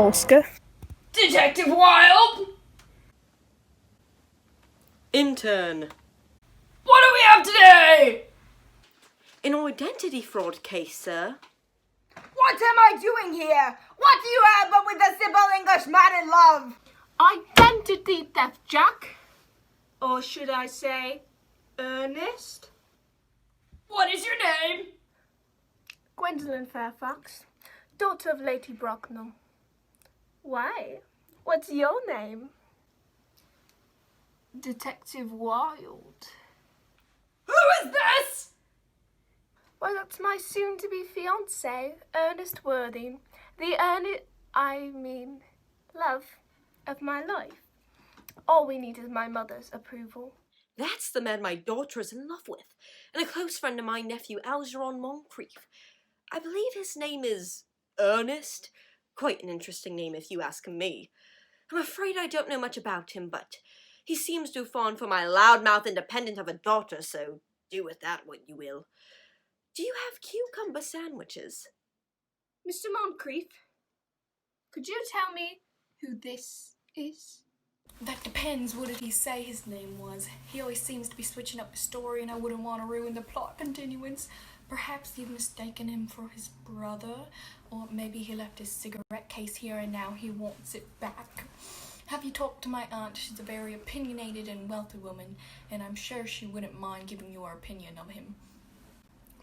Oscar. Detective Wilde! Intern. What do we have today? An identity fraud case, sir. What am I doing here? What do you have but with a simple Englishman in love? Identity theft, Jack. Or should I say, Ernest? What is your name? Gwendolyn Fairfax, daughter of Lady Bracknell. Why? What's your name? Detective Wilde. Who is this? Well, that's my soon-to-be fiancé, Ernest Worthing. The love of my life. All we need is my mother's approval. That's the man my daughter is in love with, and a close friend of my nephew, Algernon Moncrief. I believe his name is Ernest. Quite an interesting name if you ask me. I'm afraid I don't know much about him, but he seems to have fallen for my loudmouth independent of a daughter, so do with that what you will. Do you have cucumber sandwiches? Mr. Moncrief, could you tell me who this is? That depends. What did he say his name was? He always seems to be switching up the story, and I wouldn't want to ruin the plot continuance. Perhaps you've mistaken him for his brother, or maybe he left his cigarette case here and now he wants it back. Have you talked to my aunt? She's a very opinionated and wealthy woman, and I'm sure she wouldn't mind giving you her opinion of him.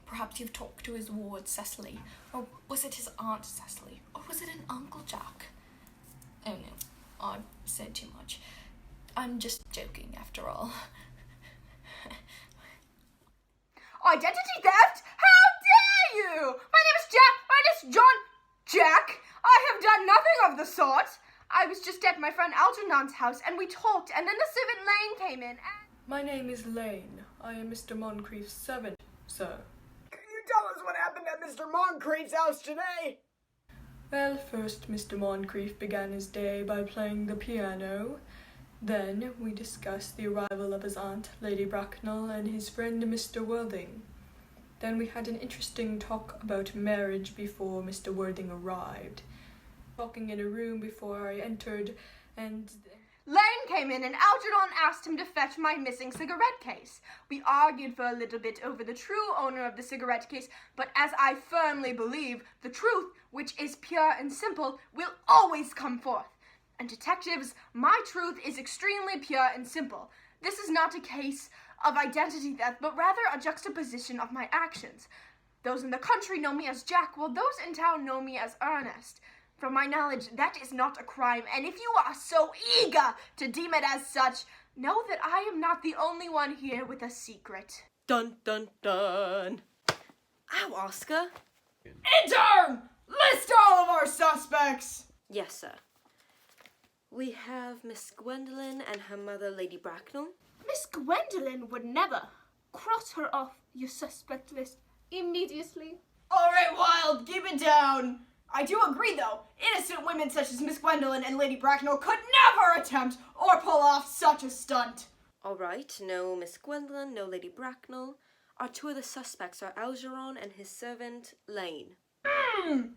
Perhaps you've talked to his ward, Cecily, or was it his aunt, Cecily, or was it an Uncle Jack? Oh no, I've said too much. I'm just joking, after all. Identity theft? How dare you? My name is Ernest Jack. I have done nothing of the sort. I was just at my friend Algernon's house and we talked, and then the servant Lane came in and... My name is Lane. I am Mr. Moncrief's servant, sir. Can you tell us what happened at Mr. Moncrief's house today? Well, first Mr. Moncrief began his day by playing the piano. Then we discussed the arrival of his aunt, Lady Bracknell, and his friend, Mr. Worthing. Then we had an interesting talk about marriage before Mr. Worthing arrived. Talking in a room before I entered, and... Lane came in and Algernon asked him to fetch my missing cigarette case. We argued for a little bit over the true owner of the cigarette case, but as I firmly believe, the truth, which is pure and simple, will always come forth. And detectives, my truth is extremely pure and simple. This is not a case of identity theft, but rather a juxtaposition of my actions. Those in the country know me as Jack, while those in town know me as Ernest. From my knowledge, that is not a crime, and if you are so eager to deem it as such, know that I am not the only one here with a secret. Dun dun dun. Ow, Oscar. Intern! List all of our suspects! Yes, sir. We have Miss Gwendolyn and her mother, Lady Bracknell. Miss Gwendolyn would never. Cross her off your suspect list immediately. All right, Wilde, keep it down. I do agree, though. Innocent women such as Miss Gwendolyn and Lady Bracknell could never attempt or pull off such a stunt. All right, no Miss Gwendolyn, no Lady Bracknell. Our two other suspects are Algernon and his servant, Lane. Algernon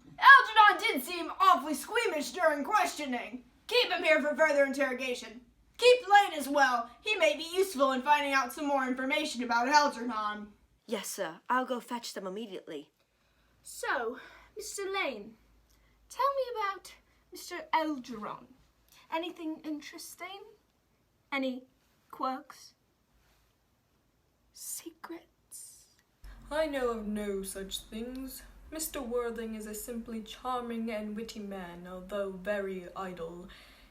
did seem awfully squeamish during questioning. Keep him here for further interrogation. Keep Lane as well. He may be useful in finding out some more information about Algernon. Yes, sir. I'll go fetch them immediately. So, Mr. Lane, tell me about Mr. Algernon. Anything interesting? Any quirks? Secrets? I know of no such things. Mr. Worthing is a simply charming and witty man, although very idle.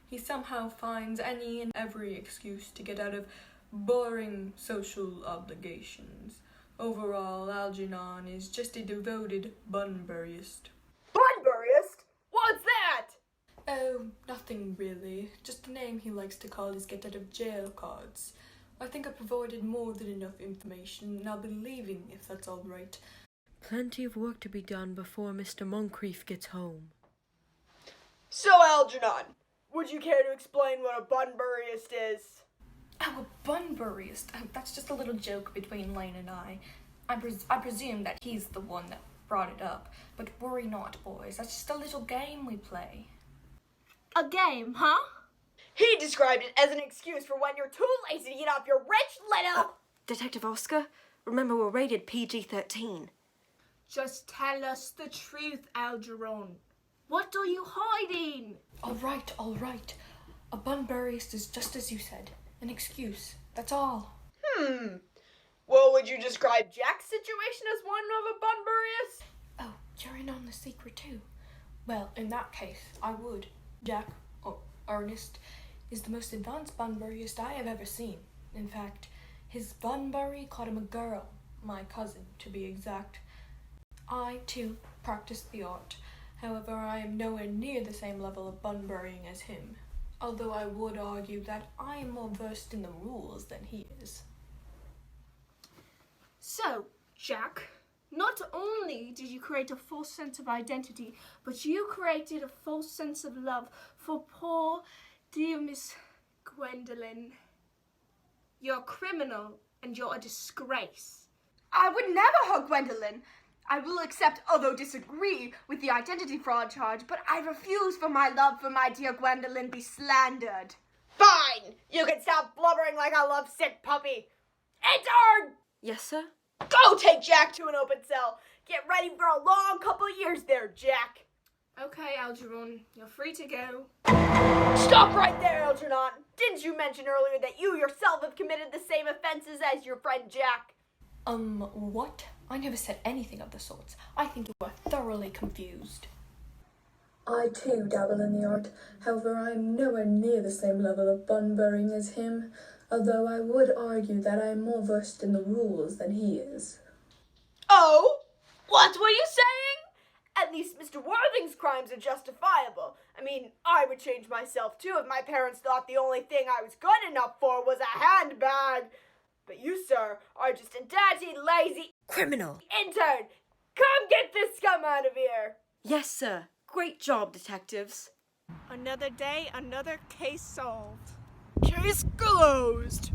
He somehow finds any and every excuse to get out of boring social obligations. Overall, Algernon is just a devoted Bunburyist. Bunburyist? What's that? Oh, nothing really. Just a name he likes to call his get-out-of-jail cards. I think I provided more than enough information, and I'll be leaving if that's all right. Plenty of work to be done before Mr. Moncrief gets home. So, Algernon, would you care to explain what a Bunburyist is? Oh, a Bunburyist. That's just a little joke between Lane and I. I presume that he's the one that brought it up. But worry not, boys. That's just a little game we play. A game, huh? He described it as an excuse for when you're too lazy to get off your rich little... Detective Oscar, remember we're rated PG-13. Just tell us the truth, Algernon. What are you hiding? All right. A Bunburyist is just as you said. An excuse. That's all. Well, would you describe Jack's situation as one of a Bunburyist? Oh, you're in on the secret too. Well, in that case, I would. Jack, or Ernest, is the most advanced Bunburyist I have ever seen. In fact, his Bunbury caught him a girl, my cousin, to be exact. I, too, practice the art. However, I am nowhere near the same level of Bunburying as him, although I would argue that I am more versed in the rules than he is. So, Jack, not only did you create a false sense of identity, but you created a false sense of love for poor, dear Miss Gwendolen. You're a criminal and you're a disgrace. I would never hug Gwendolen. I will accept, although disagree, with the identity fraud charge, but I refuse for my love for my dear Gwendolen be slandered. Fine! You can stop blubbering like a lovesick puppy. Intern! Yes, sir? Go take Jack to an open cell. Get ready for a long couple years there, Jack. Okay, Algernon, you're free to go. Stop right there, Algernon. Didn't you mention earlier that you yourself have committed the same offenses as your friend Jack? What? I never said anything of the sorts. I think you are thoroughly confused. I too dabble in the art, however I am nowhere near the same level of Bunburying as him, although I would argue that I am more versed in the rules than he is. Oh? What were you saying? At least Mr. Worthing's crimes are justifiable. I mean, I would change myself too if my parents thought the only thing I was good enough for was a handbag. But you, sir, are just a dirty, lazy Criminal! intern. Come get this scum out of here. Yes, sir. Great job, detectives. Another day, another case solved. Case closed.